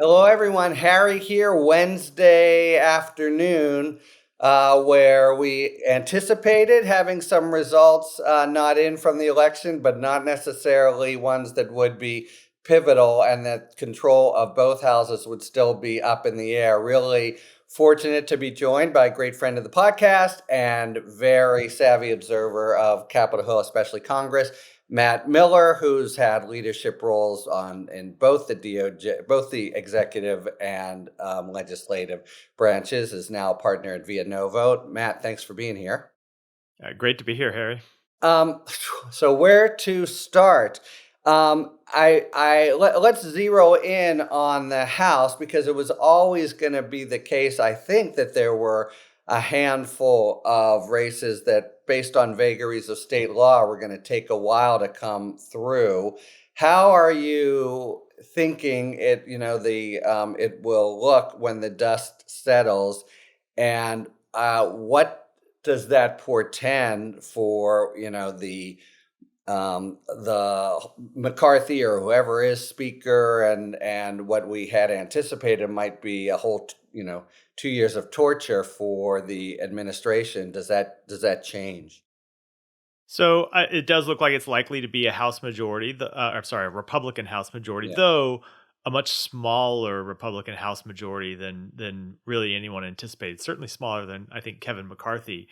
Hello, everyone. Harry here, Wednesday afternoon, where we anticipated having some results not in from the election, but not necessarily ones that would be pivotal, and that control of both houses would still be up in the air. Really fortunate to be joined by a great friend of the podcast and very savvy observer of Capitol Hill, especially Congress. Matt Miller, who's had leadership roles in both the DOJ, both the executive and legislative branches, is now a partner at Via Novo. Matt, thanks for being here. Great to be here, Harry. Um, so where to start? Let's zero in on the House because it was always going to be the case. I think that there were a handful of races that, based on vagaries of state law, were going to take a while to come through. How are you thinking it will look when the dust settles, and what does that portend for the McCarthy or whoever is speaker, and what we had anticipated might be a whole 2 years of torture for the administration? Does that change? So it does look like it's likely to be a House majority. I'm sorry, a Republican House majority, Yeah. though a much smaller Republican House majority than really anyone anticipated. Certainly smaller than I think Kevin McCarthy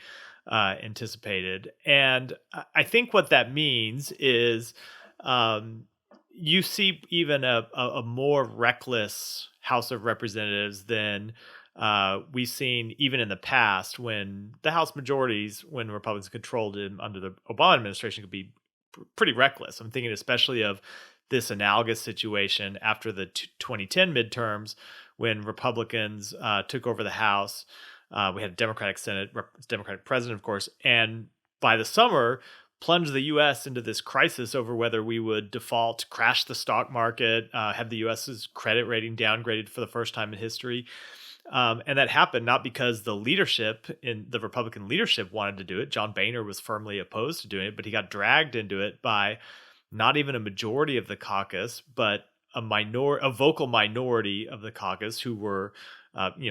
anticipated. And I think what that means is um, you see even a more reckless House of Representatives than we've seen even in the past, when the House majorities, when Republicans controlled them under the Obama administration, could be pretty reckless. I'm thinking especially of this analogous situation after the 2010 midterms, when Republicans took over the House. We had a Democratic Senate, Democratic president, of course, and by the summer, plunged the U.S. into this crisis over whether we would default, crash the stock market, have the U.S.'s credit rating downgraded for the first time in history. And that happened not because the Republican leadership wanted to do it. John Boehner was firmly opposed to doing it, but he got dragged into it by not even a majority of the caucus, but a vocal minority of the caucus who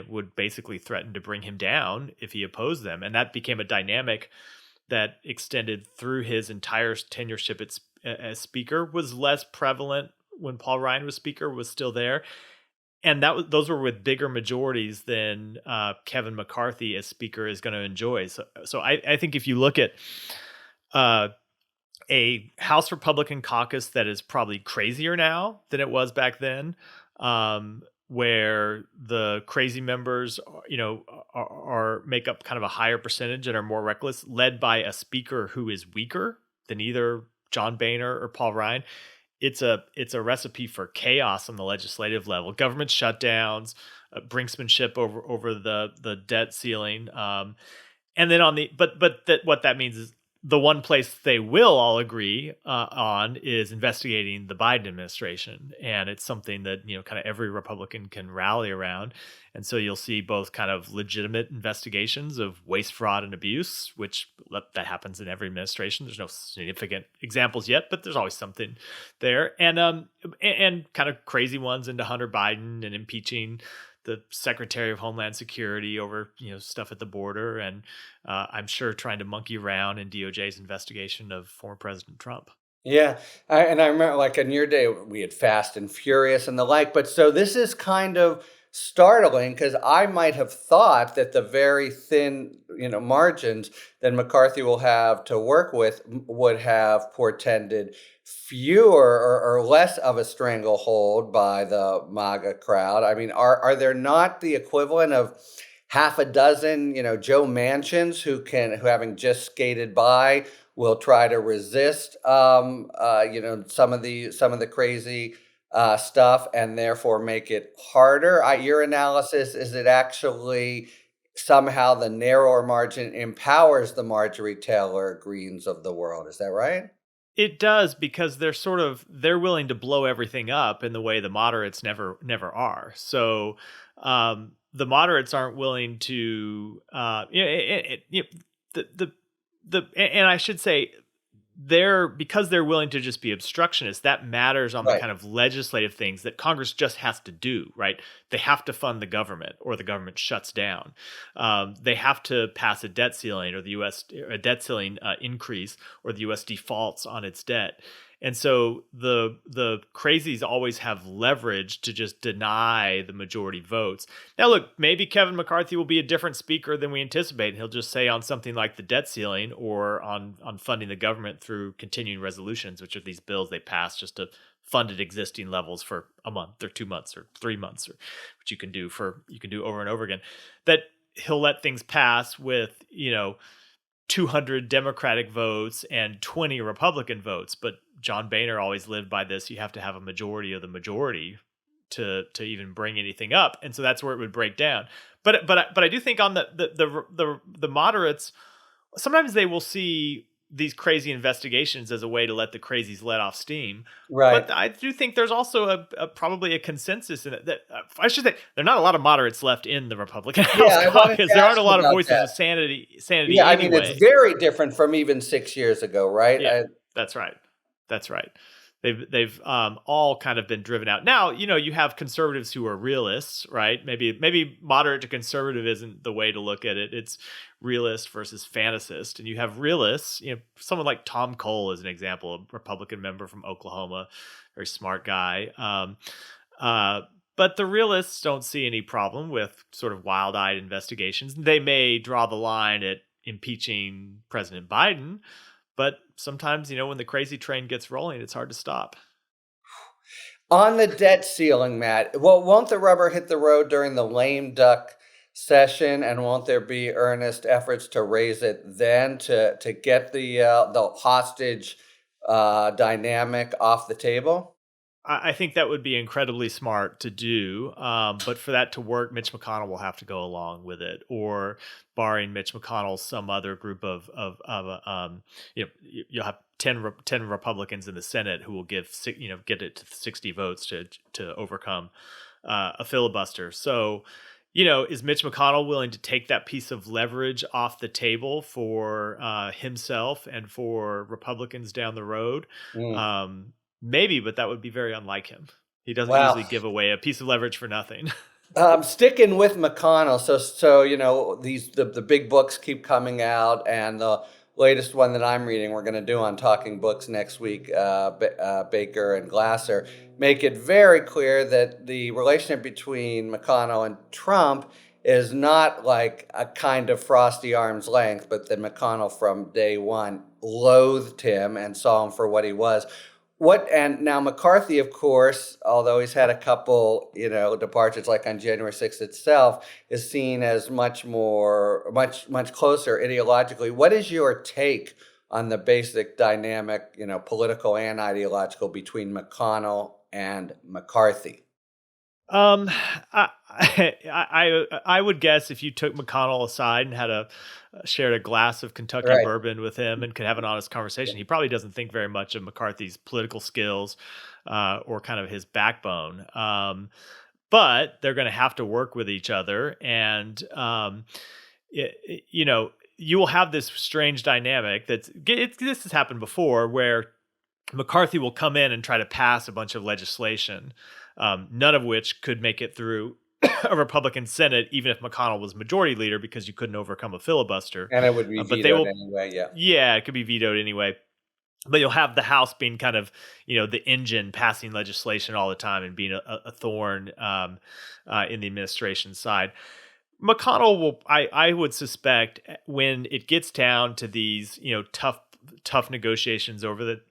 would basically threaten to bring him down if he opposed them. And that became a dynamic that extended through his entire tenureship as speaker. Was less prevalent when Paul Ryan was speaker, was still there. And those were with bigger majorities than Kevin McCarthy as speaker is going to enjoy. So I think if you look at uh, a House Republican caucus that is probably crazier now than it was back then, where the crazy members, are make up kind of a higher percentage and are more reckless, led by a speaker who is weaker than either John Boehner or Paul Ryan. It's a recipe for chaos on the legislative level. Government shutdowns, brinksmanship over the debt ceiling, and then what that means is the one place they will all agree on is investigating the Biden administration, and it's something that kind of every Republican can rally around. And so you'll see both kind of legitimate investigations of waste, fraud, and abuse, which that happens in every administration. There's no significant examples yet, but there's always something there, and kind of crazy ones into Hunter Biden and impeaching the Secretary of Homeland Security over stuff at the border, and I'm sure trying to monkey around in DOJ's investigation of former President Trump. Yeah, and I remember, like, in your day, we had Fast and Furious and the like. But so this is kind of startling because I might have thought that the very thin, margins that McCarthy will have to work with would have portended fewer or less of a stranglehold by the MAGA crowd. I mean, are there not the equivalent of half a dozen, Joe Manchins who having just skated by, will try to resist, some of the crazy stuff, and therefore make it harder? Your analysis is it actually somehow the narrower margin empowers the Marjorie Taylor Greens of the world? Is that right? It does, because they're willing to blow everything up in the way the moderates never are. So the moderates aren't willing to, and I should say because they're willing to just be obstructionists, that matters on the Right. kind of legislative things that Congress just has to do, right? They have to fund the government or the government shuts down. They have to pass a debt ceiling or the U.S. a debt ceiling increase or the U.S. defaults on its debt. And so the crazies always have leverage to just deny the majority votes. Now, look, maybe Kevin McCarthy will be a different speaker than we anticipate. And he'll just say on something like the debt ceiling or on funding the government through continuing resolutions, which are these bills they pass just to fund at existing levels for a month or 2 months or 3 months, or which you can do over and over again, that he'll let things pass with, 200 Democratic votes and 20 Republican votes. But John Boehner always lived by this: you have to have a majority of the majority to even bring anything up, and so that's where it would break down. But I do think on the moderates, sometimes they will see these crazy investigations as a way to let the crazies let off steam. Right. But I do think there's also probably a consensus in it that I should say there are not a lot of moderates left in the Republican Yeah, House I wanted caucus. to There ask aren't a you lot of about voices that. of sanity Yeah, I mean, it's anyway. very different from even 6 years ago, right? Yeah, that's right. That's right. They've all kind of been driven out. Now, you have conservatives who are realists, right? Maybe moderate to conservative isn't the way to look at it. It's realist versus fantasist. And you have realists, someone like Tom Cole is an example, a Republican member from Oklahoma, very smart guy. But the realists don't see any problem with sort of wild-eyed investigations. They may draw the line at impeaching President Biden, but sometimes, when the crazy train gets rolling, it's hard to stop. On the debt ceiling, Matt, well, won't the rubber hit the road during the lame duck session, and won't there be earnest efforts to raise it then to get the hostage dynamic off the table? I think that would be incredibly smart to do. But for that to work, Mitch McConnell will have to go along with it, or barring Mitch McConnell, some other group you'll have 10 Republicans in the Senate who will get it to 60 votes to overcome a filibuster. So, is Mitch McConnell willing to take that piece of leverage off the table for himself and for Republicans down the road? Mm. Maybe, but that would be very unlike him. He doesn't Wow. usually give away a piece of leverage for nothing. Sticking with McConnell, so the big books keep coming out, and the latest one that I'm reading, we're going to do on Talking Books next week. Baker and Glasser make it very clear that the relationship between McConnell and Trump is not like a kind of frosty arm's length, but that McConnell from day one loathed him and saw him for what he was. And now McCarthy, of course, although he's had a couple, departures like on January 6th itself, is seen as much closer ideologically. What is your take on the basic dynamic, political and ideological, between McConnell and McCarthy? Um, I, I would guess if you took McConnell aside and shared a glass of Kentucky Right. bourbon with him and could have an honest conversation, he probably doesn't think very much of McCarthy's political skills or kind of his backbone. But they're going to have to work with each other, and you will have this strange dynamic this has happened before, where McCarthy will come in and try to pass a bunch of legislation, none of which could make it through a Republican Senate, even if McConnell was majority leader, because you couldn't overcome a filibuster. And it would be But they vetoed will, anyway, yeah. yeah, it could be vetoed anyway. But you'll have the House being kind of, the engine passing legislation all the time and being a thorn in the administration side. McConnell will, I would suspect, when it gets down to these, tough negotiations over the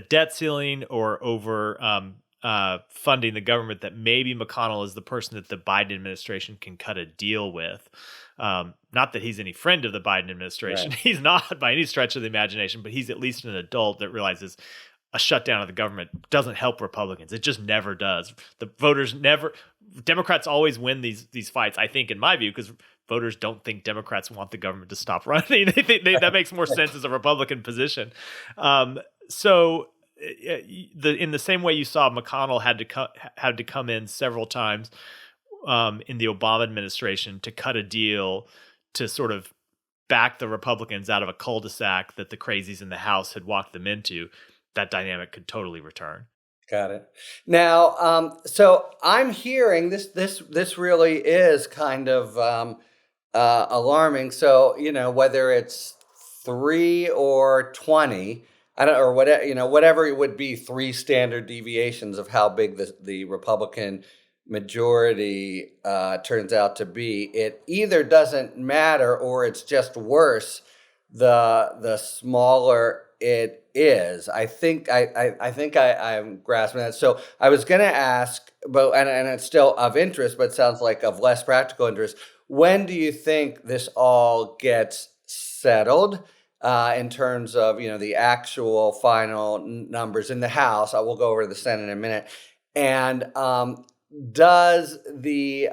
debt ceiling or over funding the government, that maybe McConnell is the person that the Biden administration can cut a deal with. Not that he's any friend of the Biden administration. Right. He's not by any stretch of the imagination, but he's at least an adult that realizes a shutdown of the government doesn't help Republicans. It just never does. Democrats always win these fights, I think, in my view, because voters don't think Democrats want the government to stop running. They think that makes more sense as a Republican position. So in the same way you saw McConnell had to come in several times in the Obama administration to cut a deal to sort of back the Republicans out of a cul-de-sac that the crazies in the House had walked them into, that dynamic could totally return. Got it. Now, so I'm hearing this really is kind of alarming. So, whether it's 3 or 20, I don't, or whatever, whatever it would be, three standard deviations of how big the Republican majority turns out to be. It either doesn't matter or it's just worse the smaller it is. I'm grasping that. So I was going to ask, but and it's still of interest, but sounds like of less practical interest. When do you think this all gets settled in terms of the actual final numbers in the House? I will go over to the Senate in a minute. And does the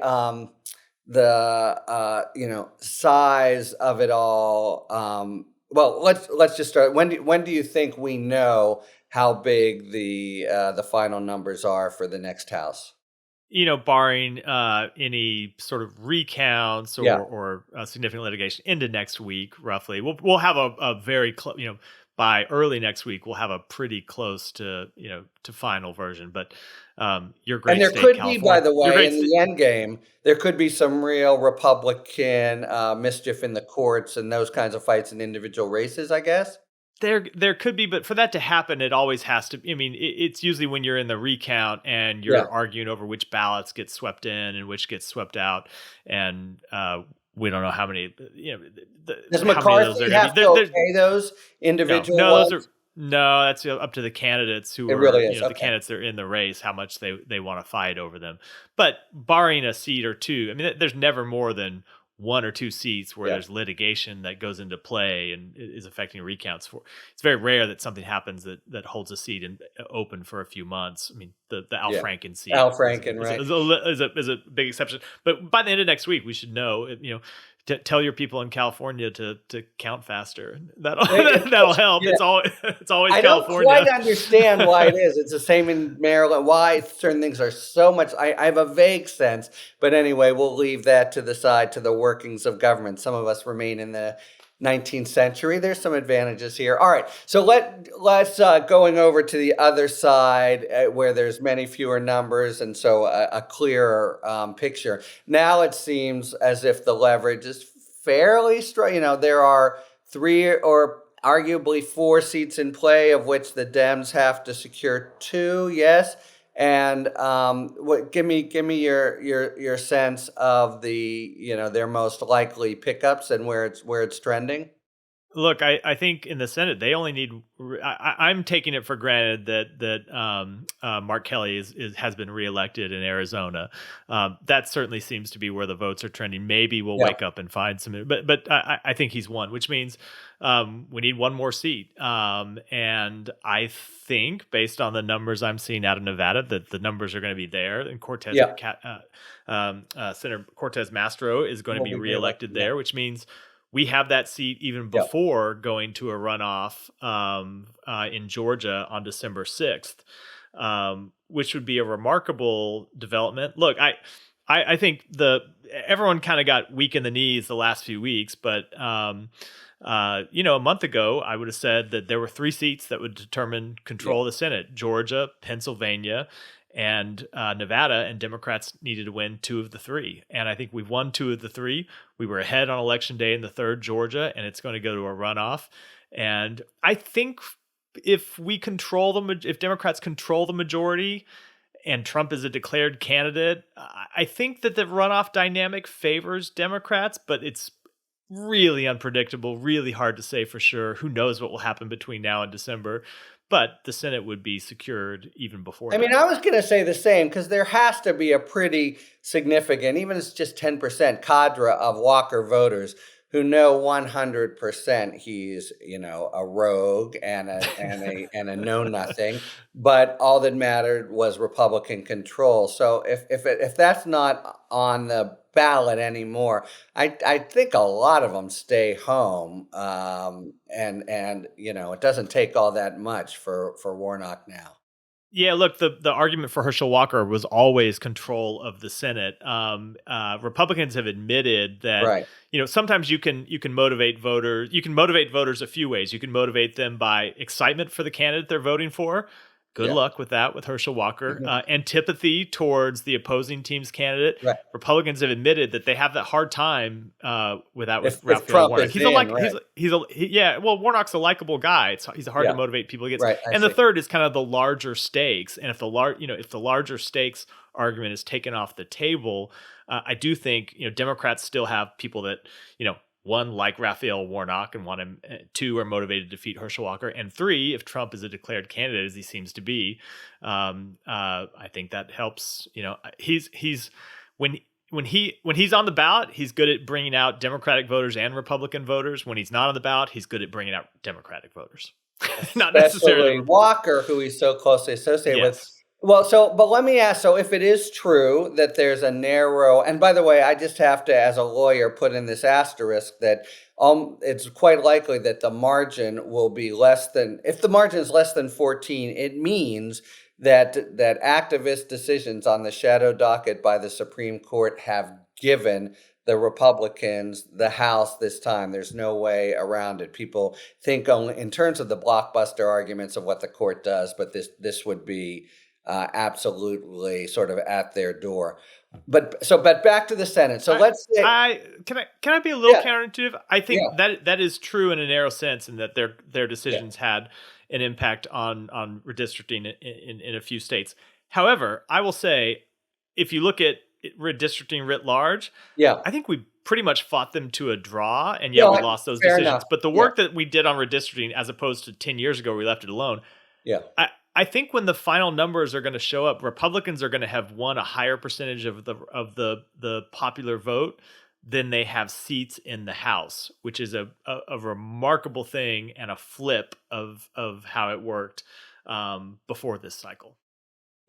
size of it all, well, let's just start. When do you think we know how big the final numbers are for the next House? Barring any sort of recounts Yeah. or significant litigation into next week, roughly, we'll have a very close. By early next week, we'll have a pretty close to final version. But your And great there state, could be, by California, the your way, great in st- the end game, there could be some real Republican mischief in the courts and those kinds of fights in individual races, I guess. There could be, but for that to happen, it always has to. I mean, it's usually when you're in the recount and Yeah. you're arguing over which ballots get swept in and which gets swept out, and we don't know how many. Does How many of those McCarthy are going to have be. to There's okay those no, individual no, those are ones? no. That's up to the candidates who It really are, is. the Okay. candidates that are in the race, how much they want to fight over them. But barring a seat or two, I mean, there's never more than one or two seats where Yeah. there's litigation that goes into play and is affecting recounts. For it's very rare that something happens that holds a seat open for a few months. I mean, the Al Yeah. Franken seat Al Franken, right? is a big exception. But by the end of next week, we should know. Tell your people in California to count faster. That'll that'll help. Yeah. It's always I don't quite California. understand why it is. It's the same in Maryland. Why certain things are so much. I have a vague sense, but anyway, we'll leave that to the side, to the workings of government. Some of us remain in the 19th century. There's some advantages here. All right, so let's going over to the other side where there's many fewer numbers, and so a clearer picture. Now it seems as if the leverage is fairly strong. There are three or arguably four seats in play, of which the Dems have to secure two. Yes. And give me your sense of their most likely pickups and where it's trending. Look, I think in the Senate they only need. I'm taking it for granted that Mark Kelly has been reelected in Arizona. That certainly seems to be where the votes are trending. Maybe we'll Yeah. wake up and find some, but I think he's won, which means we need one more seat. And I think based on the numbers I'm seeing out of Nevada, that the numbers are going to be there. And Yeah. Senator Cortez Mastro is going to Will be be reelected reelected. Yeah. there, which means we have that seat even Yeah. before going to a runoff in Georgia on December 6th, which would be a remarkable development. Look, I think everyone kind of got weak in the knees the last few weeks, but a month ago, I would have said that there were three seats that would determine Yeah. control of the Senate: Georgia, Pennsylvania, and Nevada, and Democrats needed to win two of the three. And I think we've won two of the three. We were ahead on election day in the third, Georgia, and it's going to go to a runoff. And I think if Democrats control the majority and Trump is a declared candidate, I think that the runoff dynamic favors Democrats, but it's really unpredictable, really hard to say for sure. Who knows what will happen between now and December? But the Senate would be secured even before I mean, that. I was going to say the same because there has to be a pretty significant, even if it's just 10% cadre of Walker voters who know 100% he's, a rogue and a know nothing, but all that mattered was Republican control. So if that's not on the ballot anymore, I think a lot of them stay home. And it doesn't take all that much for Warnock now. Yeah, look, the argument for Herschel Walker was always control of the Senate. Republicans have admitted that Right. sometimes you can motivate voters. You can motivate voters a few ways. You can motivate them by excitement for the candidate they're voting for. Good Yeah. luck with that with Herschel Walker. Mhm. Antipathy towards the opposing team's candidate. Right. Republicans have admitted that they have that hard time with that with If Raphael Trump Warnock. is in, right. Yeah. Well, Warnock's a likable guy. He's hard to Yeah. motivate people against. Right. I And the see. third is kind of the larger stakes. And if the larger stakes argument is taken off the table, I do think Democrats still have people that one, like Raphael Warnock and want him. Two, are motivated to defeat Herschel Walker, and three, if Trump is a declared candidate as he seems to be, I think that helps. He's when he's on the ballot, he's good at bringing out Democratic voters and Republican voters. When he's not on the ballot, he's good at bringing out Democratic voters. Not necessarily. Especially Walker, who he's so closely associated with. Yes. Well, but let me ask, so if it is true that there's a narrow, and by the way, I just have to, as a lawyer, put in this asterisk that it's quite likely that the margin will be less than, if the margin is less than 14, it means that activist decisions on the shadow docket by the Supreme Court have given the Republicans the House this time. There's no way around it. People think only in terms of the blockbuster arguments of what the court does, but this would be absolutely sort of at their door. But back to the Senate. So let's say, Can I be a little yeah, counterintuitive? I think yeah, that is true in a narrow sense, and that their yeah, decisions had an impact on redistricting in a few states. However, I will say, if you look at redistricting writ large, yeah, I think we pretty much fought them to a draw, and yeah. yet we lost those Fair decisions. enough. But the Yeah, work that we did on redistricting, as opposed to 10 years ago, we left it alone. yeah, I think when the final numbers are going to show up, Republicans are going to have won a higher percentage of the popular vote than they have seats in the House, which is a remarkable thing and a flip of how it worked before this cycle.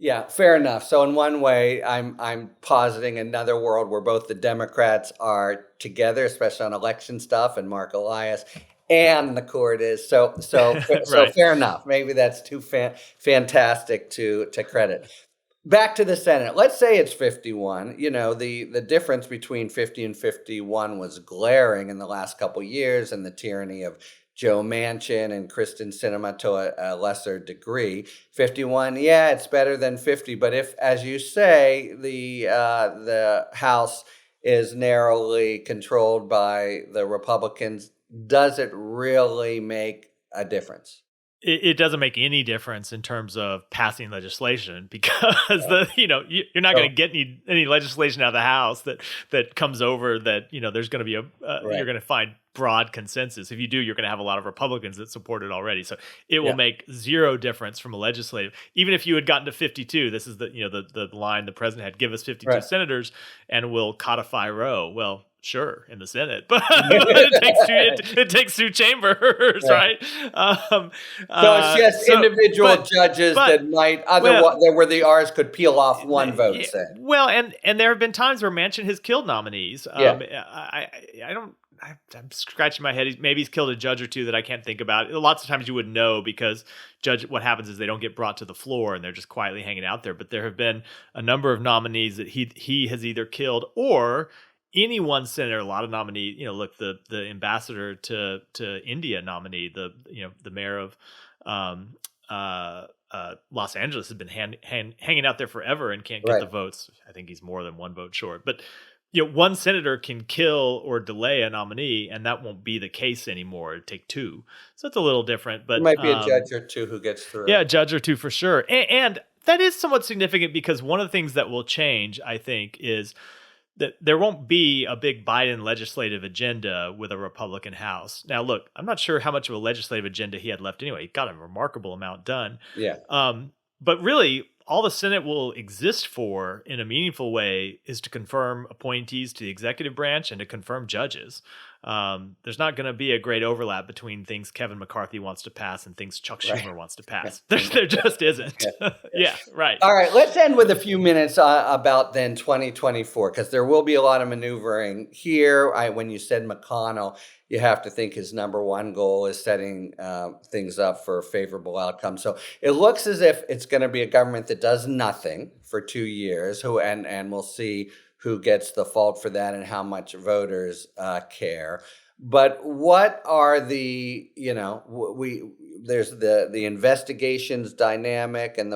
yeah. Fair enough. So in one way, I'm positing another world where both the Democrats are together, especially on election stuff, and Mark Elias, and the court is. So Right. fair enough. Maybe that's too fantastic to credit. Back to the Senate. Let's say it's 51. The difference between 50 and 51 was glaring in the last couple years, and the tyranny of Joe Manchin and Kristen Sinema to a lesser degree. 51, yeah, it's better than 50. But if, as you say, the House is narrowly controlled by the Republicans, does it really make a difference? It doesn't make any difference in terms of passing legislation, because Yeah. you're not going So, to get any legislation out of the House that comes over, that there's going to be you're right. going to find broad consensus. If you do, you're going to have a lot of Republicans that support it already. So it will Yeah. make zero difference from a legislative. Even if you had gotten to 52, this is the line the president had: give us 52 Right. senators and we'll codify Roe. Well, sure, in the Senate, but it takes two chambers, Right. right? Um, So it's just so, individual judges but that might well, otherwise, where the R's could peel off one vote, yeah, say. well, and there have been times where Manchin has killed nominees. Yeah. I don't. I'm scratching my head. Maybe he's killed a judge or two that I can't think about. Lots of times you wouldn't know, because what happens is they don't get brought to the floor and they're just quietly hanging out there. But there have been a number of nominees that he has either killed, or any one senator. A lot of nominees. Look, the ambassador to India nominee, the mayor of Los Angeles, has been hanging out there forever and can't get Right. the votes. I think he's more than one vote short. But one senator can kill or delay a nominee, and that won't be the case anymore. It'd take two, so it's a little different. There But might be a judge or two who gets yeah, through. a judge or two for sure, and that is somewhat significant, because one of the things that will change, I think, is that there won't be a big Biden legislative agenda with a Republican House. Now, look, I'm not sure how much of a legislative agenda he had left anyway. He got a remarkable amount done. Yeah. But really, all the Senate will exist for in a meaningful way is to confirm appointees to the executive branch and to confirm judges. There's not going to be a great overlap between things Kevin McCarthy wants to pass and things Chuck Right. Schumer wants to pass. There just isn't. Yeah, right. All right, let's end with a few minutes about then 2024, because there will be a lot of maneuvering here. When you said McConnell, you have to think his number one goal is setting things up for a favorable outcome. So it looks as if it's going to be a government that does nothing for 2 years. And we'll see who gets the fault for that and how much voters care. But what are the, we there's the investigations dynamic and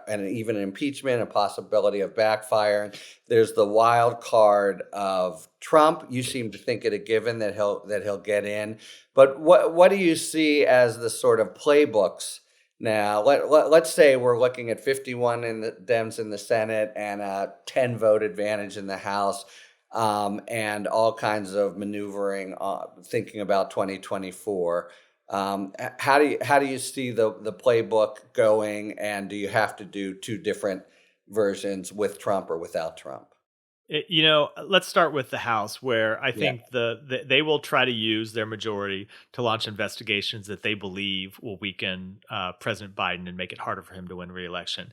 and even impeachment, a possibility of backfire. There's the wild card of Trump. You seem to think it a given that he'll get in. But what do you see as the sort of playbooks now? Let's say we're looking at 51 in the Dems in the Senate and a 10 vote advantage in the House, and all kinds of maneuvering, thinking about 2024. How do you see the playbook going, and do you have to do two different versions with Trump or without Trump? Let's start with the House, where I Yeah, think they will try to use their majority to launch investigations that they believe will weaken President Biden and make it harder for him to win re-election.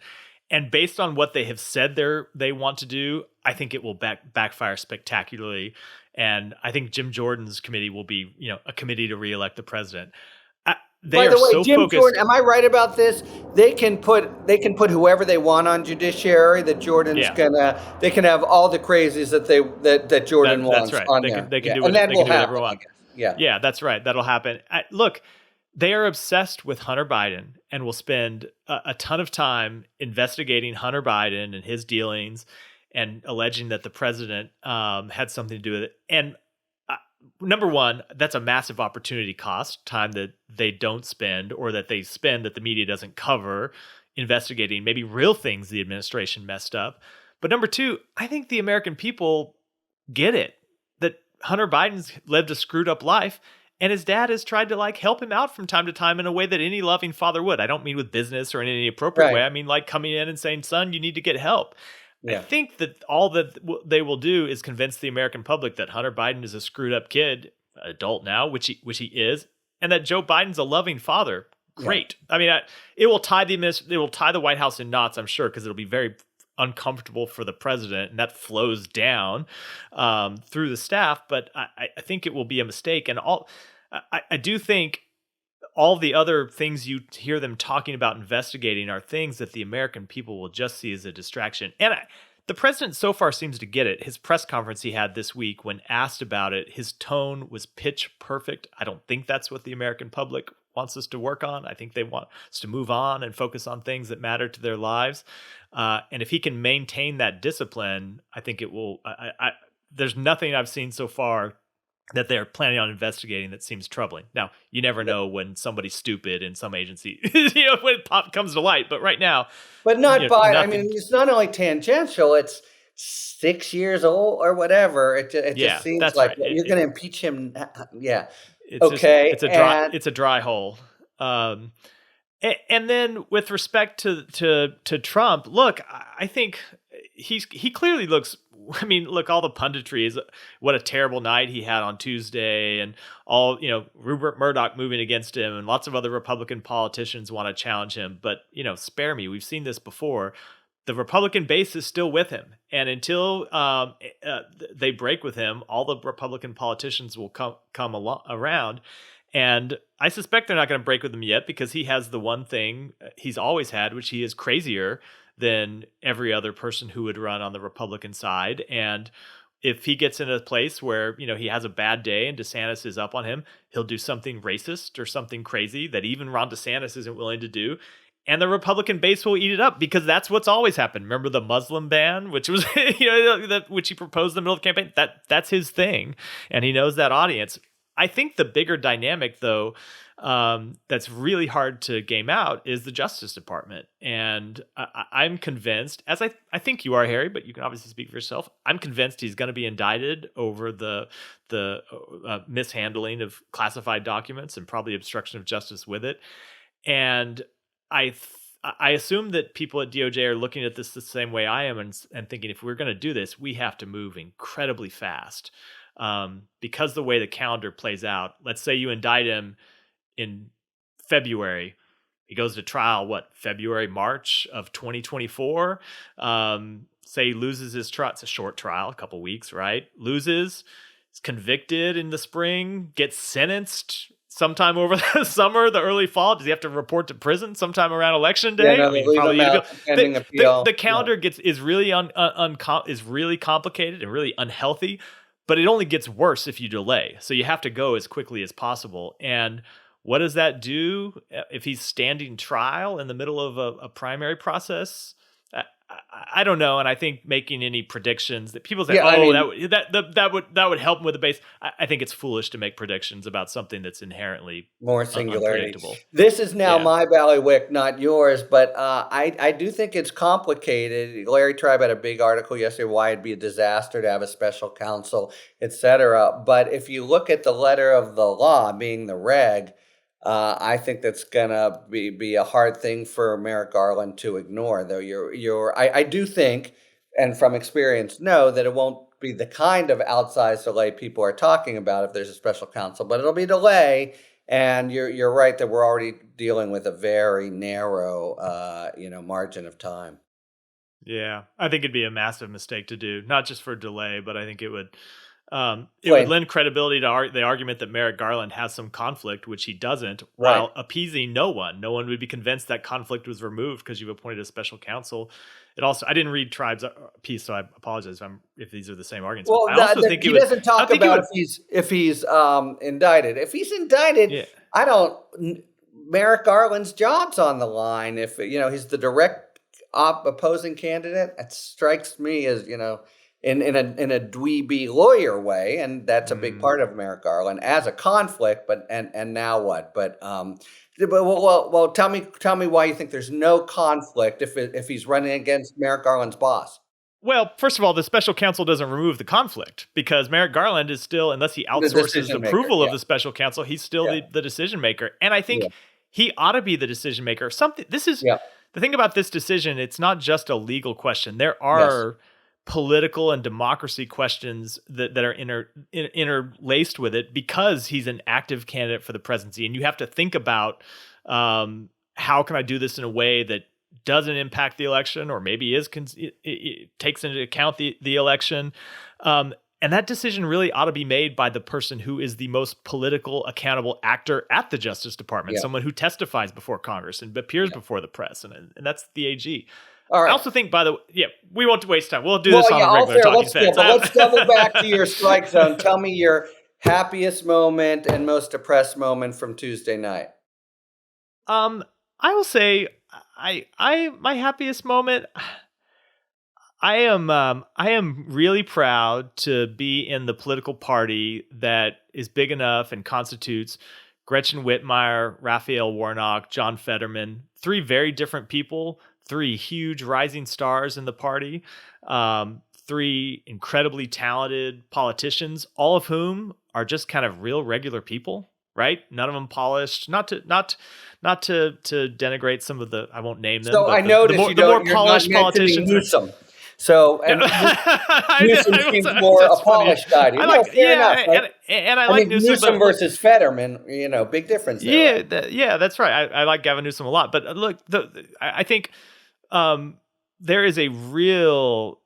And based on what they have said they want to do, I think it will backfire spectacularly. And I think Jim Jordan's committee will be, a committee to reelect the president. They by are the way, so Jim Jordan, focused. am I right about this? They can put whoever they want on judiciary. That Jordan's Yeah, gonna They can have all the crazies that Jordan that's wants right. on They can there. they can Yeah, do and it. that They can will do whatever they happen, I want. guess. Yeah. Yeah, that's right. That'll happen. Look, they are obsessed with Hunter Biden and will spend a ton of time investigating Hunter Biden and his dealings and alleging that the president had something to do with it. And number one, that's a massive opportunity cost, time that they don't spend or that they spend that the media doesn't cover investigating maybe real things the administration messed up. But number two, I think the American people get it that Hunter Biden's lived a screwed up life and his dad has tried to help him out from time to time in a way that any loving father would. I don't mean with business or in any appropriate way. Right. I mean coming in and saying, "Son, you need to get help." I Yeah. think that all that they will do is convince the American public that Hunter Biden is a screwed up kid, adult now, which he is, and that Joe Biden's a loving father. Yeah. Great. I mean, it will tie the White House in knots, I'm sure, because it'll be very uncomfortable for the president, and that flows down through the staff. But I think it will be a mistake, and I do think all the other things you hear them talking about investigating are things that the American people will just see as a distraction. And the president so far seems to get it. His press conference he had this week, when asked about it, his tone was pitch perfect. I don't think that's what the American public wants us to work on. I think they want us to move on and focus on things that matter to their lives. And if he can maintain that discipline, I think it will. There's nothing I've seen so far that they're planning on investigating that seems troubling. Now, you never know when somebody's stupid in some agency, when it comes to light. But right now, But not by, I mean, nothing. it's not only tangential, it's 6 years old or whatever. It just Yeah, seems that's like right. you're going to impeach him. Yeah. It's just Okay. And it's a dry hole. And then with respect to Trump, look, I think he clearly looks. I mean, look, all the punditry is what a terrible night he had on Tuesday, and all Rupert Murdoch moving against him, and lots of other Republican politicians want to challenge him. But spare me. We've seen this before. The Republican base is still with him, and until they break with him, all the Republican politicians will come around. And I suspect they're not going to break with him yet, because he has the one thing he's always had, which he is crazier than every other person who would run on the Republican side. And if he gets in a place where, he has a bad day and DeSantis is up on him, he'll do something racist or something crazy that even Ron DeSantis isn't willing to do. And the Republican base will eat it up, because that's what's always happened. Remember the Muslim ban, which was, which he proposed in the middle of the campaign? That's his thing. And he knows that audience. I think the bigger dynamic, though, that's really hard to game out is the Justice Department. And I'm convinced, as I think you are, Harry, but you can obviously speak for yourself. I'm convinced he's going to be indicted over the mishandling of classified documents and probably obstruction of justice with it. And I assume that people at DOJ are looking at this the same way I am, and thinking, if we're going to do this, we have to move incredibly fast. Because the way the calendar plays out, let's say you indict him in February, he goes to trial, February, March of 2024. Say he loses his trial. It's a short trial, a couple weeks, right? Loses. is convicted in the spring, gets sentenced sometime over the summer, the early fall? Does he have to report to prison sometime around election Yeah, day? no, I they mean, leave probably them get out appeal. pending The appeal. Yeah. calendar is really is really complicated and really unhealthy, but it only gets worse if you delay. So you have to go as quickly as possible. And what does that do if he's standing trial in the middle of a primary process? I don't know, and I think making any predictions that people say, Yeah, I "Oh, mean, that would help him with the base." I think it's foolish to make predictions about something that's inherently more singularity. unpredictable. This is now Yeah, my bailiwick, not yours, but I do think it's complicated. Larry Tribe had a big article yesterday why it'd be a disaster to have a special counsel, et cetera. But if you look at the letter of the law, being the reg, I think that's gonna be a hard thing for Merrick Garland to ignore. Though I do think, and from experience know that it won't be the kind of outsized delay people are talking about if there's a special counsel, but it'll be delay. And you're right that we're already dealing with a very narrow, margin of time. yeah. I think it'd be a massive mistake to do, not just for delay, but I think it would Wait, lend credibility to the argument that Merrick Garland has some conflict, which he doesn't, right. while appeasing no one. No one would be convinced that conflict was removed because you've appointed a special counsel. It also, I didn't read Tribe's piece, so I apologize if these are the same arguments. But Well, I also think it he would. doesn't I talk think it about would. if he's indicted. If he's indicted, Yeah. I don't. Merrick Garland's job's on the line. If he's the direct opposing candidate, it strikes me as in a dweeby lawyer way, and that's a big Mm. part of Merrick Garland as a conflict. But and now what? But tell me why you think there's no conflict if he's running against Merrick Garland's boss, Well, first of all, the special counsel doesn't remove the conflict because Merrick Garland is still, unless he the outsources the decision maker. approval Yeah, of the special counsel, he's still yeah, the decision maker. And I yeah, think he ought to be the decision maker. Something this is yeah. the thing about this decision, it's not just a legal question. There Yes. are political and democracy questions that are interlaced with it because he's an active candidate for the presidency. And you have to think about how can I do this in a way that doesn't impact the election, or maybe it takes into account the election. And that decision really ought to be made by the person who is the most political accountable actor at the Justice Department, Yeah. someone who testifies before Congress and appears Yeah. before the press, and that's the AG. All I right. also think, by the way, yeah, we won't waste time. We'll do Well, this on yeah, a all regular fair. Talking Feds. But let's double back to your strike zone. Tell me your happiest moment and most depressed moment from Tuesday night. um, I will say, my happiest moment. I am really proud to be in the political party that is big enough and constitutes Gretchen Whitmire, Raphael Warnock, John Fetterman, three very different people, three huge rising stars in the party, three incredibly talented politicians, all of whom are just kind of real regular people, right? None of them polished. Not to denigrate some of the, I won't name them, So I but notice the more you're not polished mentioning politicians. Newsom. So Yeah, and Newsom seems more a that's funny. polished guy. I No, like, fair yeah, enough, right? and I I like mean, Newsom, Newsom but look, versus Fetterman, big difference there, right? yeah, yeah, that's right. I like Gavin Newsom a lot, but look, I think there is a real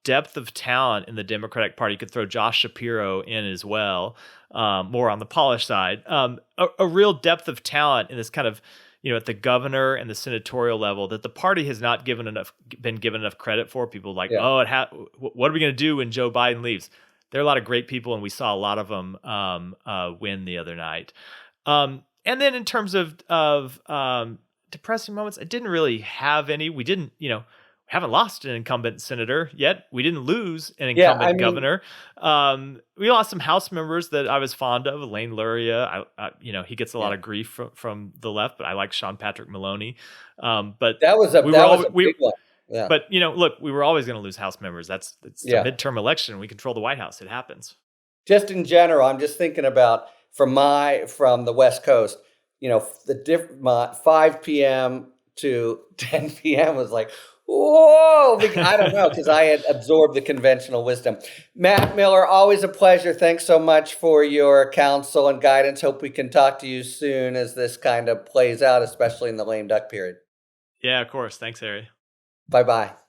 depth of talent in the Democratic Party. You could throw Josh Shapiro in as well, more on the polished side. A real depth of talent in this kind of, at the governor and the senatorial level that the party has not been given enough credit for. People like, Yeah. oh, what are we going to do when Joe Biden leaves? There are a lot of great people, and we saw a lot of them win the other night. And then in terms of depressing moments, I didn't really have any. We didn't, haven't lost an incumbent senator yet. We didn't lose an Yeah, I incumbent mean, governor. We lost some House members that I was fond of. Elaine Luria, he gets a lot yeah. of grief from the left, but I like Sean Patrick Maloney. But That was a we were big one. Yeah. but look, we were always going to lose House members. It's a Yeah. midterm election. We control the White House. It happens. Just in general, I'm just thinking about from the West Coast, my 5 p.m. to 10 p.m. was like, whoa, I don't know, because I had absorbed the conventional wisdom. Matt Miller, always a pleasure. Thanks so much for your counsel and guidance. Hope we can talk to you soon as this kind of plays out, especially in the lame duck period. Yeah, of course. Thanks, Harry. Bye-bye.